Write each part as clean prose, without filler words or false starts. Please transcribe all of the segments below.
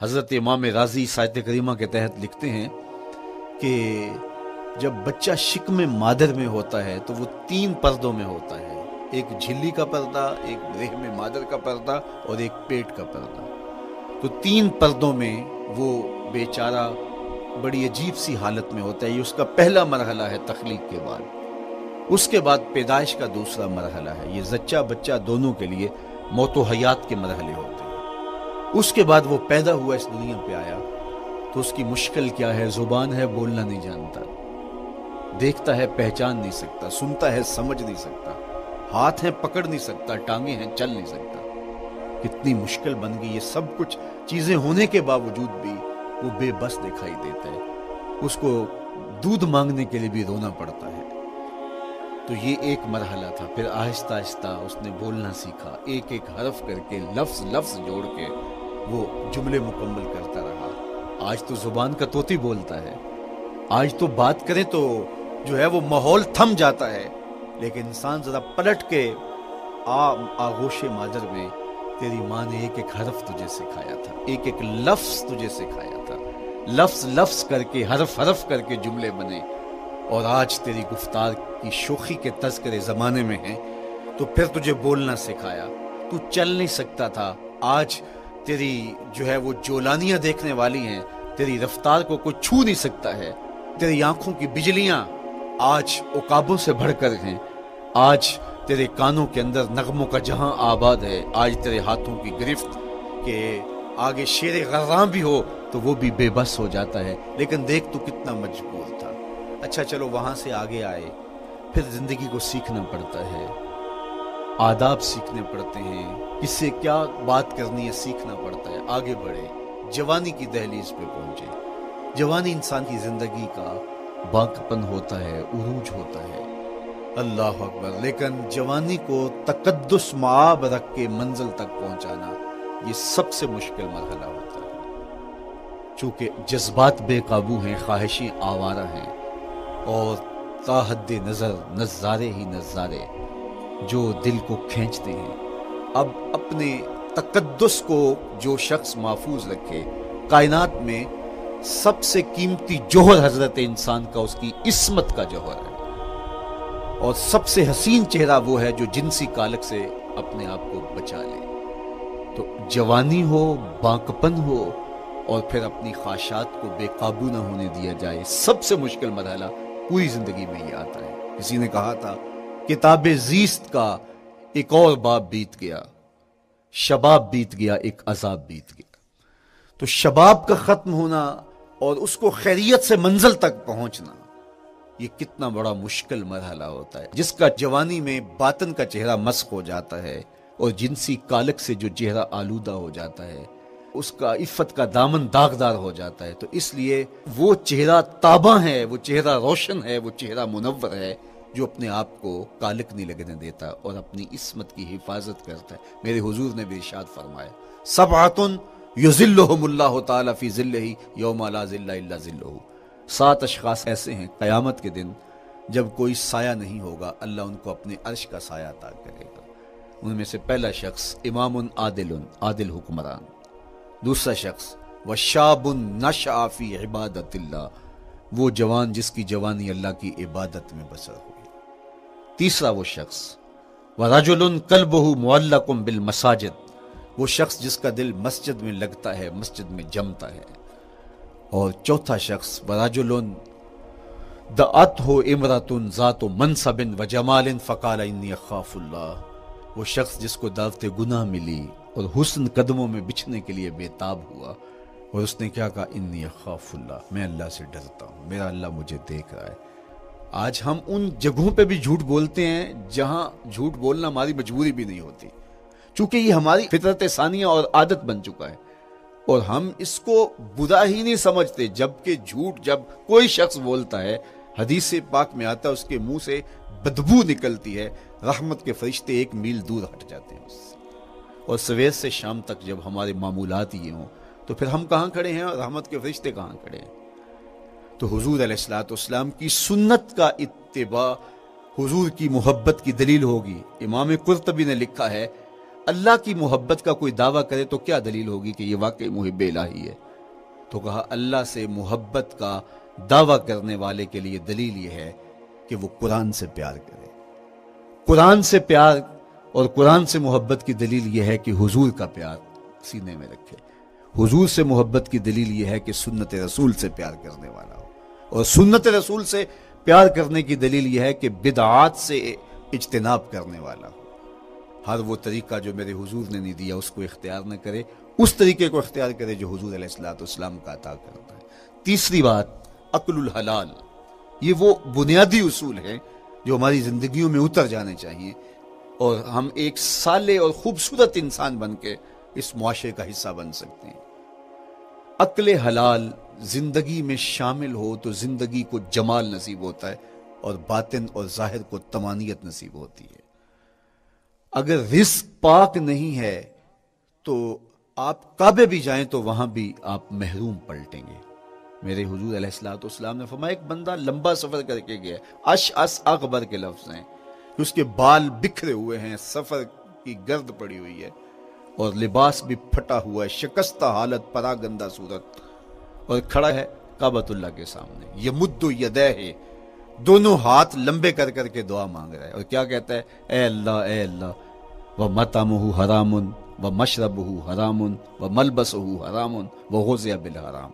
حضرت امام رازی سایت کریمہ کے تحت لکھتے ہیں کہ جب بچہ شکم مادر میں ہوتا ہے تو وہ 3 پردوں میں ہوتا ہے، ایک جھلی کا پردہ، ایک رحم مادر کا پردہ اور ایک پیٹ کا پردہ۔ تو 3 پردوں میں وہ بیچارہ بڑی عجیب سی حالت میں ہوتا ہے۔ یہ اس کا پہلا مرحلہ ہے تخلیق کے بعد۔ اس کے بعد پیدائش کا دوسرا مرحلہ ہے، یہ زچہ بچہ دونوں کے لیے موت و حیات کے مرحلے ہوتے ہیں۔ اس کے بعد وہ پیدا ہوا، اس دنیا پہ آیا، تو اس کی مشکل کیا ہے؟ زبان ہے، بولنا نہیں جانتا، دیکھتا ہے پہچان نہیں سکتا، سنتا ہے سمجھ نہیں سکتا، ہاتھ ہیں پکڑ نہیں سکتا، ٹانگیں ہیں چل نہیں سکتا۔ کتنی مشکل بن گئی۔ یہ سب کچھ چیزیں ہونے کے باوجود بھی وہ بے بس دکھائی دیتا ہے، اس کو دودھ مانگنے کے لیے بھی رونا پڑتا ہے۔ تو یہ ایک مرحلہ تھا۔ پھر آہستہ آہستہ اس نے بولنا سیکھا، ایک ایک حرف کر کے، لفظ لفظ جوڑ کے وہ جملے مکمل کرتا رہا۔ آج تو زبان کا طوطی بولتا ہے، آج تو بات کریں تو جو ہے وہ ماحول تھم جاتا ہے، لیکن انسان ذرا پلٹ کے آغوش مادر میں تیری ماں نے ایک ایک حرف تجھے سکھایا تھا، ایک ایک لفظ تجھے سکھایا تھا، لفظ لفظ کر کے، حرف حرف کر کے جملے بنے، اور آج تیری گفتار کی شوخی کے تذکرے زمانے میں ہیں، تو پھر تجھے بولنا سکھایا۔ تو چل نہیں سکتا تھا، آج تیری جو ہے وہ جولانیاں دیکھنے والی ہیں، تیری رفتار کو کوئی چھو نہیں سکتا ہے، تیری آنکھوں کی بجلیاں آج عقابوں سے بڑھ کر ہیں، آج تیرے کانوں کے اندر نغموں کا جہاں آباد ہے، آج تیرے ہاتھوں کی گرفت کہ آگے شیر غراں بھی ہو تو وہ بھی بے بس ہو جاتا ہے، لیکن دیکھ تو کتنا مجبور تھا۔ اچھا چلو وہاں سے آگے آئے، پھر زندگی کو سیکھنا پڑتا ہے، آداب سیکھنے پڑتے ہیں، کس سے کیا بات کرنی ہے سیکھنا پڑتا ہے، آگے بڑھے، جوانی کی دہلیز پہ پہنچے۔ جوانی انسان کی زندگی کا باقپن ہوتا ہے، عروج ہوتا ہے، اللہ اکبر، لیکن جوانی کو تقدس معاب رکھ کے منزل تک پہنچانا یہ سب سے مشکل مرحلہ ہوتا ہے، چونکہ جذبات بے قابو ہیں، خواہشیں آوارہ ہیں، اور تا حد نظر نظارے ہی نظارے جو دل کو کھینچتے ہیں۔ اب اپنے تقدس کو جو شخص محفوظ رکھے، کائنات میں سب سے قیمتی جوہر حضرت انسان کا اس کی عصمت کا جوہر ہے، اور سب سے حسین چہرہ وہ ہے جو جنسی کالک سے اپنے آپ کو بچا لے۔ تو جوانی ہو، باقپن ہو، اور پھر اپنی خواہشات کو بے قابو نہ ہونے دیا جائے، سب سے مشکل مرحلہ پوری زندگی میں یہ آتا ہے۔ کسی نے کہا تھا کتاب زیست کا ایک اور باب بیت گیا، شباب بیت گیا، ایک عذاب بیت گیا۔ تو شباب کا ختم ہونا اور اس کو خیریت سے منزل تک پہنچنا، یہ کتنا بڑا مشکل مرحلہ ہوتا ہے، جس کا جوانی میں باطن کا چہرہ مسخ ہو جاتا ہے اور جنسی کالک سے جو چہرہ آلودہ ہو جاتا ہے، اس کا عفت کا دامن داغدار ہو جاتا ہے۔ تو اس لیے وہ چہرہ تاباں ہے، وہ چہرہ روشن ہے، وہ چہرہ منور ہے جو اپنے آپ کو کالک نہیں لگنے دیتا اور اپنی عصمت کی حفاظت کرتا ہے۔ میرے حضور نے بھی ارشاد فرمایا، سبعۃ یظلھم اللہ تعالی فی ظلہ یوم لا ظل الا ظلہ، 7 اشخاص ایسے ہیں قیامت کے دن جب کوئی سایہ نہیں ہوگا، اللہ ان کو اپنے عرش کا سایہ عطا کرے گا۔ ان میں سے پہلا شخص امام عادل حکمران، دوسرا شخص وشاب نشأ فی عبادت اللہ، وہ جوان جس کی جوانی اللہ کی عبادت میں بسر ہوئی۔ تیسرا وہ شخص ورجل قلبہ معلق بالمساجد، وہ شخص جس کا دل مسجد میں لگتا ہے، مسجد میں جمتا ہے۔ اور چوتھا شخص ورجل دعته امرأة ذات منصب وجمال فقال انی اخاف اللہ، وہ شخص جس کو دعوت گناہ ملی اور حسن قدموں میں بچھنے کے لیے بیتاب ہوا، اور اس نے کیا کہا، انی اخاف اللہ، میں اللہ سے ڈرتا ہوں، میرا اللہ مجھے دیکھ رہا ہے۔ آج ہم ان جگہوں پہ بھی جھوٹ بولتے ہیں جہاں جھوٹ بولنا ہماری مجبوری بھی نہیں ہوتی، چونکہ یہ ہماری فطرت ثانیہ اور عادت بن چکا ہے، اور ہم اس کو برا ہی نہیں سمجھتے، جبکہ جھوٹ جب کوئی شخص بولتا ہے، حدیث پاک میں آتا ہے اس کے منہ سے بدبو نکلتی ہے، رحمت کے فرشتے 1 میل دور ہٹ جاتے ہیں اس سے۔ اور سویر سے شام تک جب ہمارے معمولات یہ ہوں تو پھر ہم کہاں کھڑے ہیں اور رحمت کے فرشتے کہاں کھڑے ہیں؟ تو حضور علیہ الصلوۃ والسلام کی سنت کا اتباع حضور کی محبت کی دلیل ہوگی۔ امام قرطبی نے لکھا ہے، اللہ کی محبت کا کوئی دعویٰ کرے تو کیا دلیل ہوگی کہ یہ واقعی محب الہی ہے؟ تو کہا اللہ سے محبت کا دعویٰ کرنے والے کے لیے دلیل یہ ہے کہ وہ قرآن سے پیار کرے. قرآن سے پیار اور قرآن سے محبت کی دلیل یہ ہے کہ حضور کا پیار سینے میں رکھے. حضور سے محبت کی دلیل یہ ہے کہ سنت رسول سے پیار کرنے والا ہو, اور سنت رسول سے پیار کرنے کی دلیل یہ ہے کہ بدعات سے اجتناب کرنے والا ہو. ہر وہ طریقہ جو میرے حضور نے نہیں دیا اس کو اختیار نہ کرے, اس طریقے کو اختیار کرے جو حضور علیہ الصلوۃ والسلام کا عطا کرتا ہے. تیسری بات, عقل الحلال. یہ وہ بنیادی اصول ہیں جو ہماری زندگیوں میں اتر جانے چاہیے, اور ہم ایک صالح اور خوبصورت انسان بن کے اس معاشرے کا حصہ بن سکتے ہیں. عقل حلال زندگی میں شامل ہو تو زندگی کو جمال نصیب ہوتا ہے, اور باطن اور ظاہر کو طمانینت نصیب ہوتی ہے. اگر رزق پاک نہیں ہے تو آپ کعبے بھی جائیں تو وہاں بھی آپ محروم پلٹیں گے. میرے حضور علیہ الصلوۃ والسلام نے فرمایا ایک بندہ لمبا سفر کر کے گیا, اشعث اغبر کے لفظ ہیں, اس کے بال بکھرے ہوئے ہیں, سفر کی گرد پڑی ہوئی ہے, اور لباس بھی پھٹا ہوا ہے, شکستہ حالت, پراگندہ صورت, اور کھڑا ہے کعبۃ اللہ کے سامنے. یمد یدیہ, دونوں ہاتھ لمبے کر کر کے دعا مانگ رہا ہے, اور کیا کہتا ہے, اے اللہ ومطعمہ حرام ومشربہ حرام وملبسہ حرام وغذی بالحرام.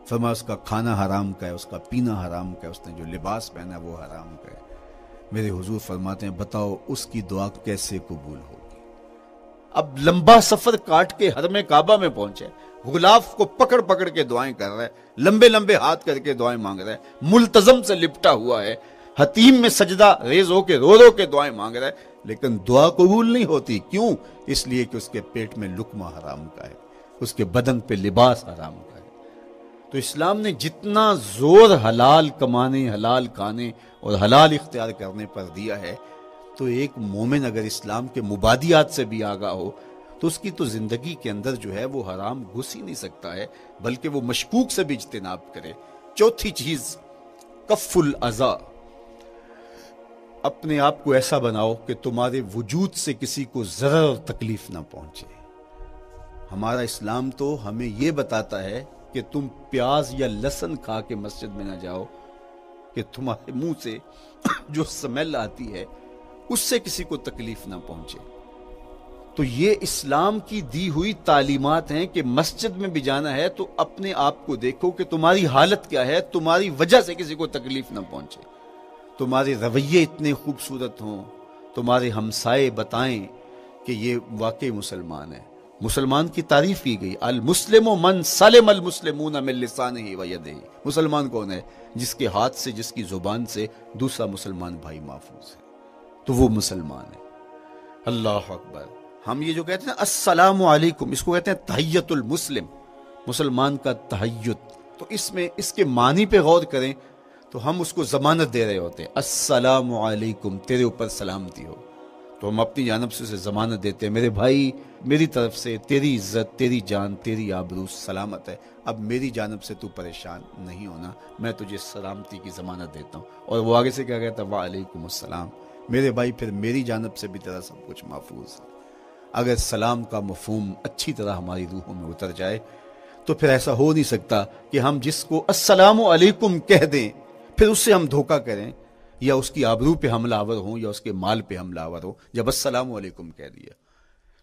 فرمایا اس کا کھانا حرام کا ہے, اس کا پینا حرام کا ہے, اس نے جو لباس پہنا وہ حرام کا ہے. میرے حضور فرماتے ہیں بتاؤ اس کی دعا کیسے قبول ہوگی؟ اب لمبا سفر کاٹ کے حرم کعبہ میں پہنچے, غلاف کو پکڑ پکڑ کے دعائیں کر رہا ہے, لمبے لمبے ہاتھ کر کے دعائیں مانگ رہا ہے, ملتزم سے لپٹا ہوا ہے, حتیم میں سجدہ ریز ہو کے رو رو کے دعائیں مانگ رہا ہے, لیکن دعا قبول نہیں ہوتی. کیوں؟ اس لیے کہ اس کے پیٹ میں لقمہ حرام کا ہے, اس کے بدن پہ لباس حرام کا ہے. تو اسلام نے جتنا زور حلال کمانے, حلال کھانے اور حلال اختیار کرنے پر دیا ہے, تو ایک مومن اگر اسلام کے مبادیات سے بھی آگاہ ہو تو اس کی تو زندگی کے اندر جو ہے وہ حرام گھس ہی نہیں سکتا ہے, بلکہ وہ مشکوک سے بھی اجتناب کرے. چوتھی چیز, کف الاذی. اپنے آپ کو ایسا بناؤ کہ تمہارے وجود سے کسی کو ضرر اور تکلیف نہ پہنچے. ہمارا اسلام تو ہمیں یہ بتاتا ہے کہ تم پیاز یا لہسن کھا کے مسجد میں نہ جاؤ کہ تمہارے منہ سے جو سمیل آتی ہے اس سے کسی کو تکلیف نہ پہنچے. تو یہ اسلام کی دی ہوئی تعلیمات ہیں کہ مسجد میں بھی جانا ہے تو اپنے آپ کو دیکھو کہ تمہاری حالت کیا ہے, تمہاری وجہ سے کسی کو تکلیف نہ پہنچے. تمہارے رویے اتنے خوبصورت ہوں, تمہارے ہمسائے بتائیں کہ یہ واقعی مسلمان ہے. مسلمان کی تعریف کی گئی, المسلم من سلم المسلمون من لسانہ و یدہ. مسلمان کون ہے؟ جس کے ہاتھ سے, جس کی زبان سے دوسرا مسلمان بھائی محفوظ ہے, تو وہ مسلمان ہے. اللہ اکبر. ہم یہ جو کہتے ہیں السلام علیکم, اس کو کہتے ہیں تحیت المسلم, مسلمان کا تحیت. تو اس میں اس کے معنی پہ غور کریں تو ہم اس کو ضمانت دے رہے ہوتے ہیں, السلام علیکم, تیرے اوپر سلامتی ہو. تو ہم اپنی جانب سے اسے ضمانت دیتے ہیں, میرے بھائی میری طرف سے تیری عزت, تیری جان, تیری آبرو سلامت ہے, اب میری جانب سے تو پریشان نہیں ہونا, میں تجھے سلامتی کی ضمانت دیتا ہوں. اور وہ آگے سے کیا کہتا ہے, وعلیکم السلام. میرے بھائی پھر میری جانب سے بھی تیرا سب کچھ محفوظ ہے. اگر سلام کا مفہوم اچھی طرح ہماری روحوں میں اتر جائے تو پھر ایسا ہو نہیں سکتا کہ ہم جس کو السلام علیکم کہہ دیں پھر اس سے ہم دھوکہ کریں, یا اس کی آبرو پہ حملہ آور ہوں, یا اس کے مال پہ حملہ آور ہوں جب السلام علیکم کہہ دیا.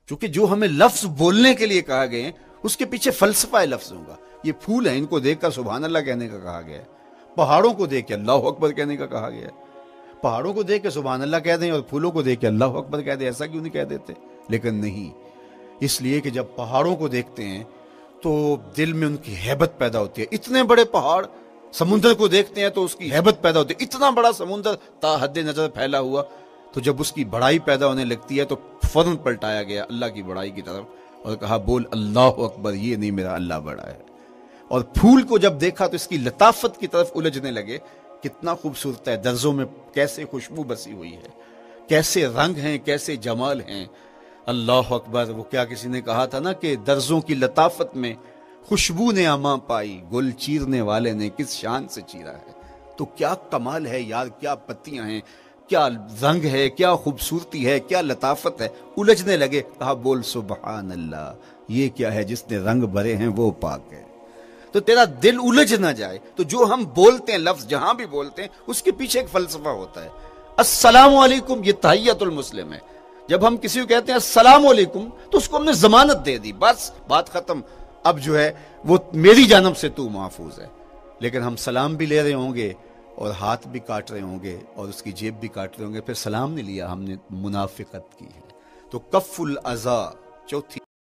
چونکہ جو ہمیں لفظ بولنے کے لیے کہا گئے ہیں اس کے پیچھے فلسفہ لفظ ہوگا. یہ پھول ہیں, ان کو دیکھ کر سبحان اللہ کہنے کا کہا گیا ہے. پہاڑوں کو دیکھ کے اللہ اکبر کہنے کا کہا گیا ہے. پہاڑوں کو دیکھ کے سبحان اللہ کہہ دیں اور پھولوں کو دیکھ کے اللہ اکبر کہہ دیں, ایسا کیوں نہیں کہہ دیتے؟ لیکن نہیں, اس لیے کہ جب پہاڑوں کو دیکھتے ہیں تو دل میں ان کی ہیبت پیدا ہوتی ہے. اتنے بڑے پہاڑ, سمندر کو دیکھتے ہیں تو اس کی ہیبت پیدا ہوتی ہے. اتنا بڑا سمندر تا حد نظر پھیلا ہوا, تو جب اس کی بڑائی پیدا ہونے لگتی ہے تو فوراً پلٹایا گیا اللہ کی بڑائی کی طرف اور کہا بول اللہ اکبر, یہ نہیں میرا اللہ بڑا ہے. اور پھول کو جب دیکھا تو اس کی لطافت کی طرف الجھنے لگے, کتنا خوبصورت ہے, درزوں میں کیسے خوشبو بسی ہوئی ہے, کیسے رنگ ہیں, کیسے جمال ہیں. اللہ اکبر. وہ کیا کسی نے کہا تھا نا کہ درزوں کی لطافت میں خوشبو نے اماں پائی, گل چیرنے والے نے کس شان سے چیرا ہے. تو کیا کمال ہے یار, کیا پتیاں ہیں, کیا رنگ ہے، کیا خوبصورتی ہے، کیا لطافت ہے، الجھنے لگے، کہا بول سبحان اللہ، یہ کیا ہے، جس نے رنگ بھرے ہیں وہ پاک ہے۔ تو تیرا دل الجھ نہ جائے، تو جو ہم بولتے ہیں لفظ جہاں بھی بولتے ہیں اس کے پیچھے ایک فلسفہ ہوتا ہے۔ السلام علیکم یہ تحیۃ المسلم ہے، جب ہم کسی کو کہتے ہیں السلام علیکم تو اس کو ہم نے ضمانت دے دی، بس بات ختم، اب جو ہے وہ میری جانب سے تو محفوظ ہے۔ لیکن ہم سلام بھی لے رہے ہوں گے اور ہاتھ بھی کاٹ رہے ہوں گے اور اس کی جیب بھی کاٹ رہے ہوں گے، پھر سلام نہیں لیا، ہم نے منافقت کی ہے۔ تو کف الاذی چوتھی